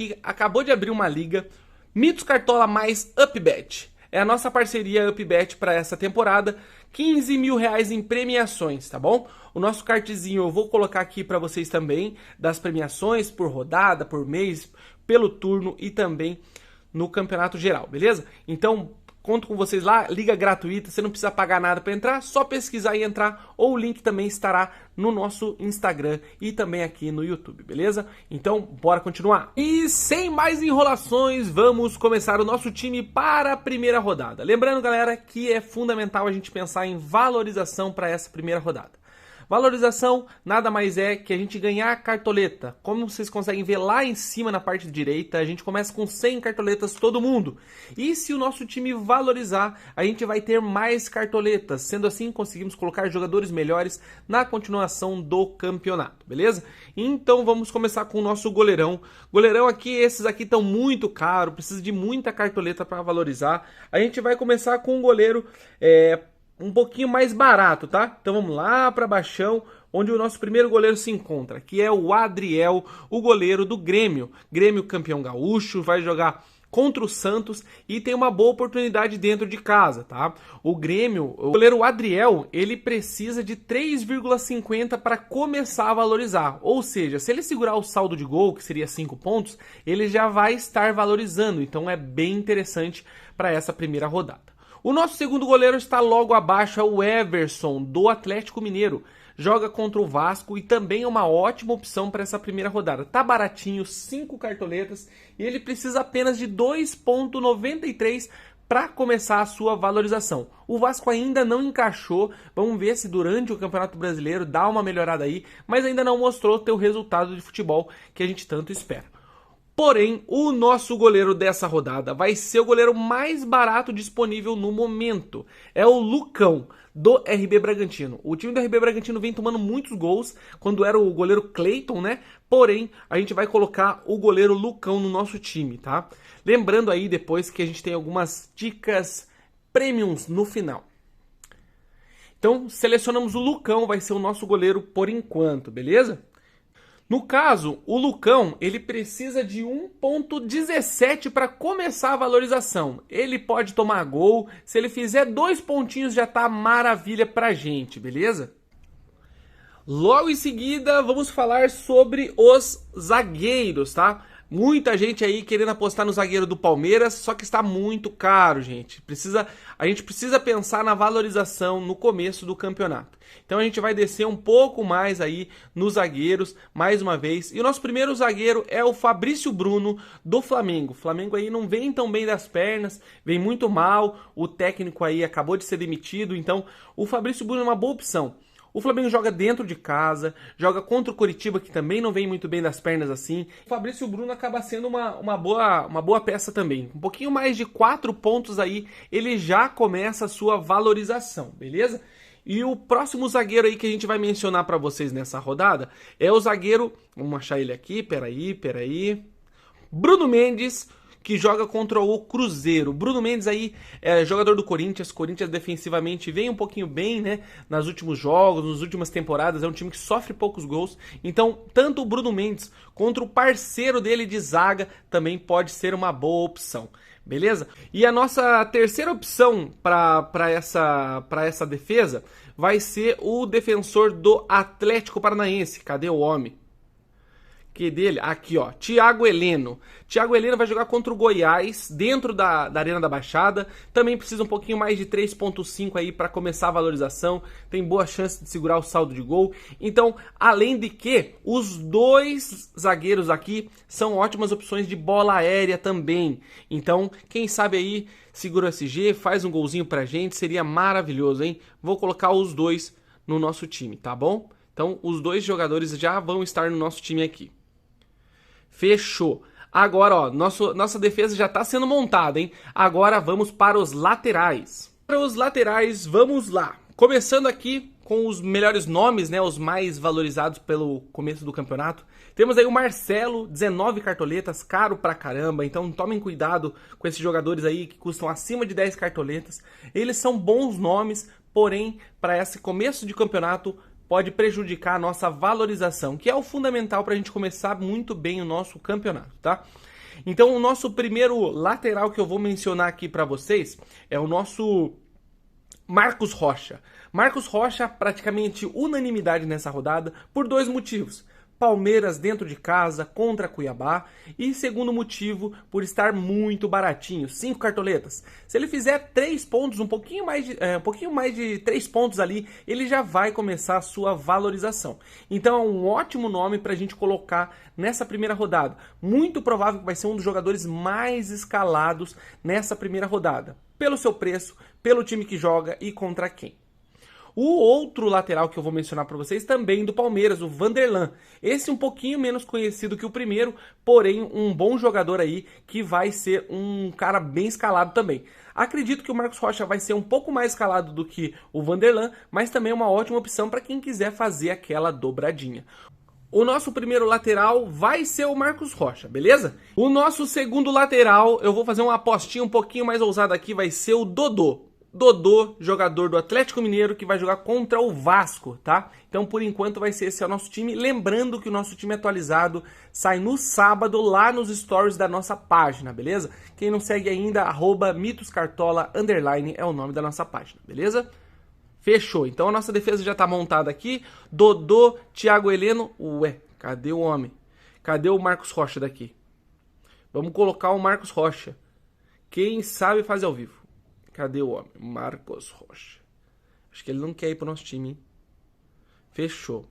E acabou de abrir uma liga, Mitos Cartola mais UpBet. É a nossa parceria UpBet para essa temporada, 15 mil reais em premiações, tá bom? O nosso cardzinho eu vou colocar aqui para vocês também, das premiações por rodada, por mês, pelo turno e também no campeonato geral, beleza? Então, conto com vocês lá, liga gratuita, você não precisa pagar nada para entrar, só pesquisar e entrar, ou o link também estará no nosso Instagram e também aqui no YouTube, beleza? Então, bora continuar. E sem mais enrolações, vamos começar o nosso time para a primeira rodada. Lembrando, galera, que é fundamental a gente pensar em valorização para essa primeira rodada. Valorização nada mais é que a gente ganhar cartoleta. Como vocês conseguem ver lá em cima na parte direita, a gente começa com 100 cartoletas todo mundo. E se o nosso time valorizar, a gente vai ter mais cartoletas. Sendo assim, conseguimos colocar jogadores melhores na continuação do campeonato, beleza? Então vamos começar com o nosso goleirão. Goleirão aqui, esses aqui estão muito caros, precisa de muita cartoleta para valorizar. A gente vai começar com um goleiro um pouquinho mais barato, tá? Então vamos lá para baixão, onde o nosso primeiro goleiro se encontra, que é o Adriel, o goleiro do Grêmio. Grêmio campeão gaúcho, vai jogar contra o Santos e tem uma boa oportunidade dentro de casa, tá? O Grêmio, o goleiro Adriel, ele precisa de 3,50 para começar a valorizar. Ou seja, se ele segurar o saldo de gol, que seria 5 pontos, ele já vai estar valorizando. Então é bem interessante para essa primeira rodada. O nosso segundo goleiro está logo abaixo, é o Everson, do Atlético Mineiro. Joga contra o Vasco e também é uma ótima opção para essa primeira rodada. Tá baratinho, 5 cartoletas e ele precisa apenas de 2,93 para começar a sua valorização. O Vasco ainda não encaixou, vamos ver se durante o Campeonato Brasileiro dá uma melhorada aí, mas ainda não mostrou o teu resultado de futebol que a gente tanto espera. Porém, o nosso goleiro dessa rodada vai ser o goleiro mais barato disponível no momento. É o Lucão, do RB Bragantino. O time do RB Bragantino vem tomando muitos gols quando era o goleiro Cleiton, né? Porém, a gente vai colocar o goleiro Lucão no nosso time, tá? Lembrando aí depois que a gente tem algumas dicas premiums no final. Então, selecionamos o Lucão, vai ser o nosso goleiro por enquanto, beleza? No caso, o Lucão, ele precisa de 1,17 para começar a valorização. Ele pode tomar gol, se ele fizer 2 pontinhos já tá maravilha pra gente, beleza? Logo em seguida, vamos falar sobre os zagueiros, tá? Muita gente aí querendo apostar no zagueiro do Palmeiras, só que está muito caro, gente. A gente precisa pensar na valorização no começo do campeonato. Então a gente vai descer um pouco mais aí nos zagueiros, mais uma vez. E o nosso primeiro zagueiro é o Fabrício Bruno, do Flamengo. O Flamengo aí não vem tão bem das pernas, vem muito mal. O técnico aí acabou de ser demitido, então o Fabrício Bruno é uma boa opção. O Flamengo joga dentro de casa, joga contra o Coritiba, que também não vem muito bem das pernas assim. O Fabrício Bruno acaba sendo uma boa peça também. Um pouquinho mais de 4 pontos aí, ele já começa a sua valorização, beleza? E o próximo zagueiro aí que a gente vai mencionar para vocês nessa rodada é o zagueiro... Vamos achar ele aqui, peraí. Bruno Mendes, que joga contra o Cruzeiro. Bruno Mendes aí é jogador do Corinthians. Corinthians defensivamente vem um pouquinho bem, né? Nos últimos jogos, nas últimas temporadas. É um time que sofre poucos gols. Então, tanto o Bruno Mendes contra o parceiro dele de zaga também pode ser uma boa opção. Beleza? E a nossa terceira opção para essa defesa vai ser o defensor do Atlético Paranaense. Cadê o homem? Que dele? Aqui, ó, Thiago Heleno. Thiago Heleno vai jogar contra o Goiás, dentro da Arena da Baixada. Também precisa um pouquinho mais de 3,5 aí para começar a valorização. Tem boa chance de segurar o saldo de gol. Então, além de que, os dois zagueiros aqui são ótimas opções de bola aérea também. Então, quem sabe aí, segura o SG, faz um golzinho pra gente, seria maravilhoso, hein? Vou colocar os dois no nosso time, tá bom? Então, os dois jogadores já vão estar no nosso time aqui. Fechou. Agora, ó, nossa defesa já está sendo montada, hein? Agora vamos para os laterais. Para os laterais, vamos lá. Começando aqui com os melhores nomes, né? Os mais valorizados pelo começo do campeonato. Temos aí o Marcelo, 19 cartoletas, caro pra caramba. Então tomem cuidado com esses jogadores aí que custam acima de 10 cartoletas. Eles são bons nomes, porém, para esse começo de campeonato, pode prejudicar a nossa valorização, que é o fundamental para a gente começar muito bem o nosso campeonato, tá? Então, o nosso primeiro lateral que eu vou mencionar aqui para vocês é o nosso Marcos Rocha. Marcos Rocha, praticamente unanimidade nessa rodada, por dois motivos. Palmeiras dentro de casa contra Cuiabá e segundo motivo, por estar muito baratinho, 5 cartoletas. Se ele fizer 3 pontos, um pouquinho mais de 3 pontos ali, ele já vai começar a sua valorização. Então é um ótimo nome para a gente colocar nessa primeira rodada. Muito provável que vai ser um dos jogadores mais escalados nessa primeira rodada, pelo seu preço, pelo time que joga e contra quem. O outro lateral que eu vou mencionar para vocês também do Palmeiras, o Vanderlan. Esse um pouquinho menos conhecido que o primeiro, porém um bom jogador aí que vai ser um cara bem escalado também. Acredito que o Marcos Rocha vai ser um pouco mais escalado do que o Vanderlan, mas também é uma ótima opção para quem quiser fazer aquela dobradinha. O nosso primeiro lateral vai ser o Marcos Rocha, beleza? O nosso segundo lateral, eu vou fazer uma apostinha um pouquinho mais ousada aqui, vai ser o Dodô. Dodô, jogador do Atlético Mineiro, que vai jogar contra o Vasco, tá? Então, por enquanto, vai ser esse o nosso time. Lembrando que o nosso time atualizado sai no sábado lá nos stories da nossa página, beleza? Quem não segue ainda, @mitoscartola_ é o nome da nossa página, beleza? Fechou. Então, a nossa defesa já tá montada aqui. Dodô, Thiago Heleno. Ué, cadê o homem? Cadê o Marcos Rocha daqui? Vamos colocar o Marcos Rocha. Quem sabe faz ao vivo. Cadê o homem? Marcos Rocha. Acho que ele não quer ir pro nosso time, hein? Fechou.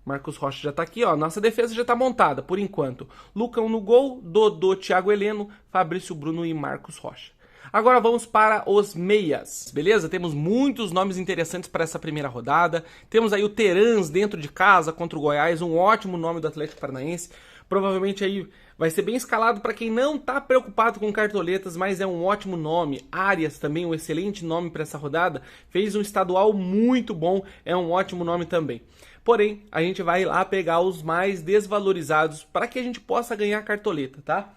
Marcos Rocha já tá aqui, ó. Nossa defesa já tá montada, por enquanto. Lucão no gol, Dodô, Thiago Heleno, Fabrício Bruno e Marcos Rocha. Agora vamos para os meias, beleza? Temos muitos nomes interessantes para essa primeira rodada. Temos aí o Terans dentro de casa contra o Goiás, um ótimo nome do Atlético Paranaense. Provavelmente aí vai ser bem escalado para quem não está preocupado com cartoletas, mas é um ótimo nome. Arias também, um excelente nome para essa rodada. Fez um estadual muito bom, é um ótimo nome também. Porém, a gente vai lá pegar os mais desvalorizados para que a gente possa ganhar cartoleta, tá?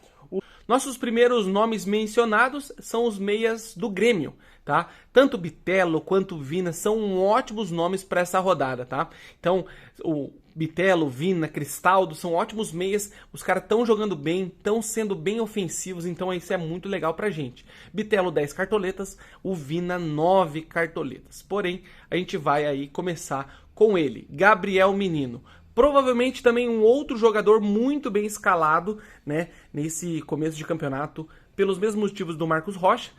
Nossos primeiros nomes mencionados são os meias do Grêmio, tá? Tanto Bitelo quanto Vina são ótimos nomes para essa rodada, tá? Então, o Bitelo, Vina, Cristaldo são ótimos meias, os caras estão jogando bem, estão sendo bem ofensivos, então isso é muito legal pra gente. Bitelo 10 cartoletas, o Vina 9 cartoletas. Porém, a gente vai aí começar com ele, Gabriel Menino. Provavelmente também um outro jogador muito bem escalado, né, nesse começo de campeonato, pelos mesmos motivos do Marcos Rocha,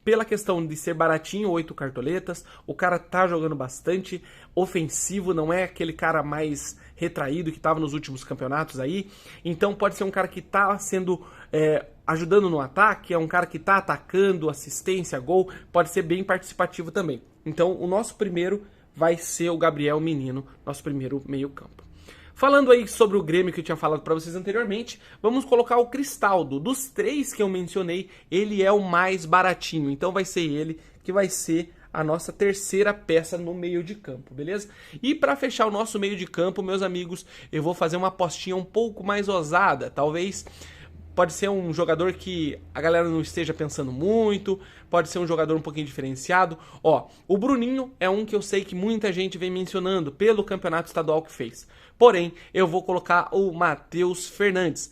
pela questão de ser baratinho, 8 cartoletas, o cara tá jogando bastante ofensivo, não é aquele cara mais retraído que estava nos últimos campeonatos aí, então pode ser um cara que tá sendo ajudando no ataque, é um cara que tá atacando, assistência, gol, pode ser bem participativo também. Então o nosso primeiro vai ser o Gabriel Menino, nosso primeiro meio campo. Falando aí sobre o Grêmio que eu tinha falado para vocês anteriormente, vamos colocar o Cristaldo. Dos 3 que eu mencionei, ele é o mais baratinho. Então vai ser ele que vai ser a nossa terceira peça no meio de campo, beleza? E para fechar o nosso meio de campo, meus amigos, eu vou fazer uma apostinha um pouco mais ousada. Talvez pode ser um jogador que a galera não esteja pensando muito, pode ser um jogador um pouquinho diferenciado. Ó, o Bruninho é um que eu sei que muita gente vem mencionando pelo campeonato estadual que fez. Porém, eu vou colocar o Matheus Fernandes.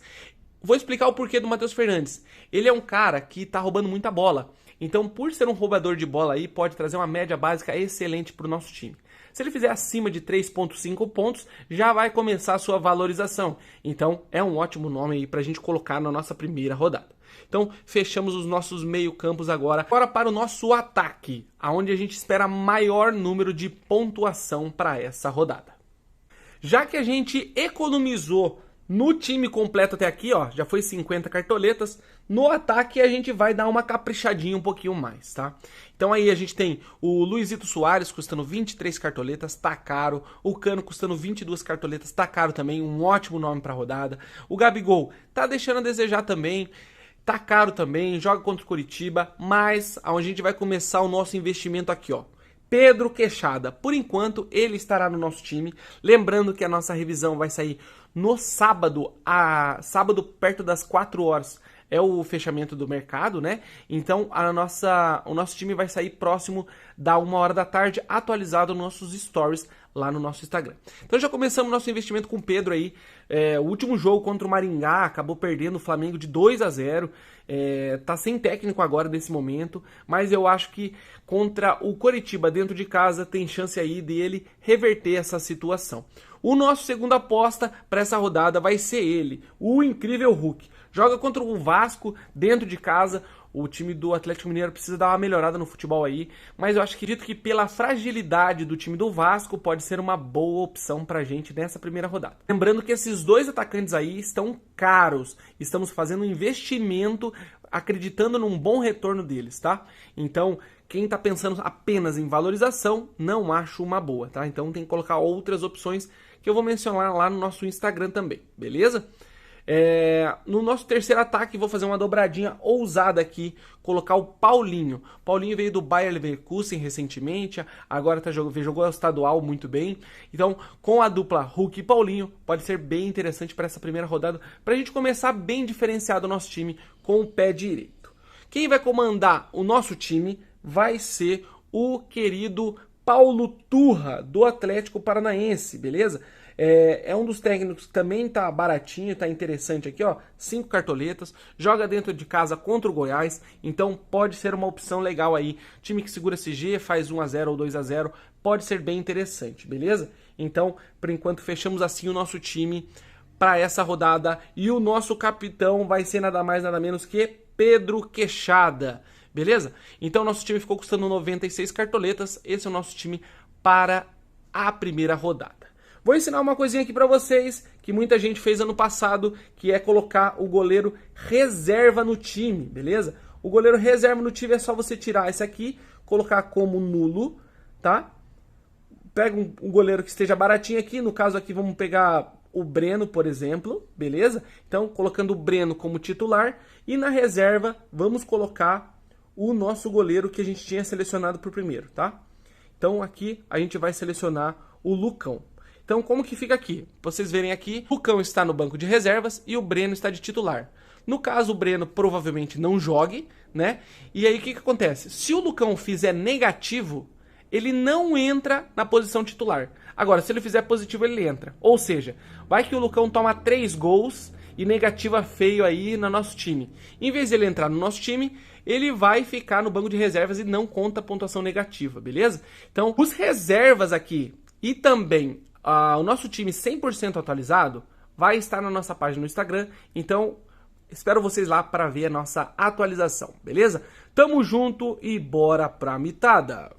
Vou explicar o porquê do Matheus Fernandes. Ele é um cara que tá roubando muita bola. Então, por ser um roubador de bola aí, pode trazer uma média básica excelente para o nosso time. Se ele fizer acima de 3,5 pontos, já vai começar a sua valorização. Então, é um ótimo nome aí para a gente colocar na nossa primeira rodada. Então, fechamos os nossos meio-campos agora. Agora para o nosso ataque, aonde a gente espera maior número de pontuação para essa rodada. Já que a gente economizou no time completo até aqui, ó, já foi 50 cartoletas, no ataque a gente vai dar uma caprichadinha um pouquinho mais, tá? Então aí a gente tem o Luizito Soares custando 23 cartoletas, tá caro. O Cano custando 22 cartoletas, tá caro também, um ótimo nome pra rodada. O Gabigol tá deixando a desejar também, tá caro também, joga contra o Coritiba, mas a gente vai começar o nosso investimento aqui, ó. Pedro Queixada, por enquanto ele estará no nosso time, lembrando que a nossa revisão vai sair no sábado, sábado perto das 4 horas é o fechamento do mercado, né? Então o nosso time vai sair próximo da 1 hora da tarde, atualizado nos nossos stories lá no nosso Instagram. Então já começamos nosso investimento com o Pedro aí. O último jogo contra o Maringá acabou perdendo o Flamengo de 2-0. Tá sem técnico agora nesse momento, mas eu acho que contra o Coritiba dentro de casa tem chance aí dele reverter essa situação. O nosso segunda aposta para essa rodada vai ser ele, o incrível Hulk. Joga contra o Vasco dentro de casa. O time do Atlético Mineiro precisa dar uma melhorada no futebol aí, mas eu acredito que pela fragilidade do time do Vasco pode ser uma boa opção pra gente nessa primeira rodada. Lembrando que esses dois atacantes aí estão caros, estamos fazendo um investimento acreditando num bom retorno deles, tá? Então, quem tá pensando apenas em valorização, não acho uma boa, tá? Então tem que colocar outras opções que eu vou mencionar lá no nosso Instagram também, beleza? No nosso terceiro ataque, vou fazer uma dobradinha ousada aqui, colocar o Paulinho. Paulinho veio do Bayer Leverkusen recentemente, agora jogou o estadual muito bem. Então, com a dupla Hulk e Paulinho, pode ser bem interessante para essa primeira rodada, para a gente começar bem diferenciado o nosso time com o pé direito. Quem vai comandar o nosso time vai ser o querido Paulo Turra, do Atlético Paranaense, beleza? É um dos técnicos que também tá baratinho, tá interessante aqui, ó, 5 cartoletas, joga dentro de casa contra o Goiás, então pode ser uma opção legal aí, time que segura CG, faz 1-0 ou 2-0, pode ser bem interessante, beleza? Então, por enquanto, fechamos assim o nosso time para essa rodada, e o nosso capitão vai ser nada mais nada menos que Pedro Queixada, beleza? Então, nosso time ficou custando 96 cartoletas, esse é o nosso time para a primeira rodada. Vou ensinar uma coisinha aqui pra vocês, que muita gente fez ano passado, que é colocar o goleiro reserva no time, beleza? O goleiro reserva no time é só você tirar esse aqui, colocar como nulo, tá? Pega um goleiro que esteja baratinho aqui, no caso aqui vamos pegar o Breno, por exemplo, beleza? Então, colocando o Breno como titular, e na reserva vamos colocar o nosso goleiro que a gente tinha selecionado por primeiro, tá? Então, aqui a gente vai selecionar o Lucão. Então, como que fica aqui? Vocês verem aqui, o Lucão está no banco de reservas e o Breno está de titular. No caso, o Breno provavelmente não jogue, né? E aí, o que acontece? Se o Lucão fizer negativo, ele não entra na posição titular. Agora, se ele fizer positivo, ele entra. Ou seja, vai que o Lucão toma 3 gols e negativa feio aí no nosso time. Em vez de ele entrar no nosso time, ele vai ficar no banco de reservas e não conta pontuação negativa, beleza? Então, os reservas aqui e também o nosso time 100% atualizado vai estar na nossa página no Instagram, então espero vocês lá para ver a nossa atualização, beleza? Tamo junto e bora pra mitada!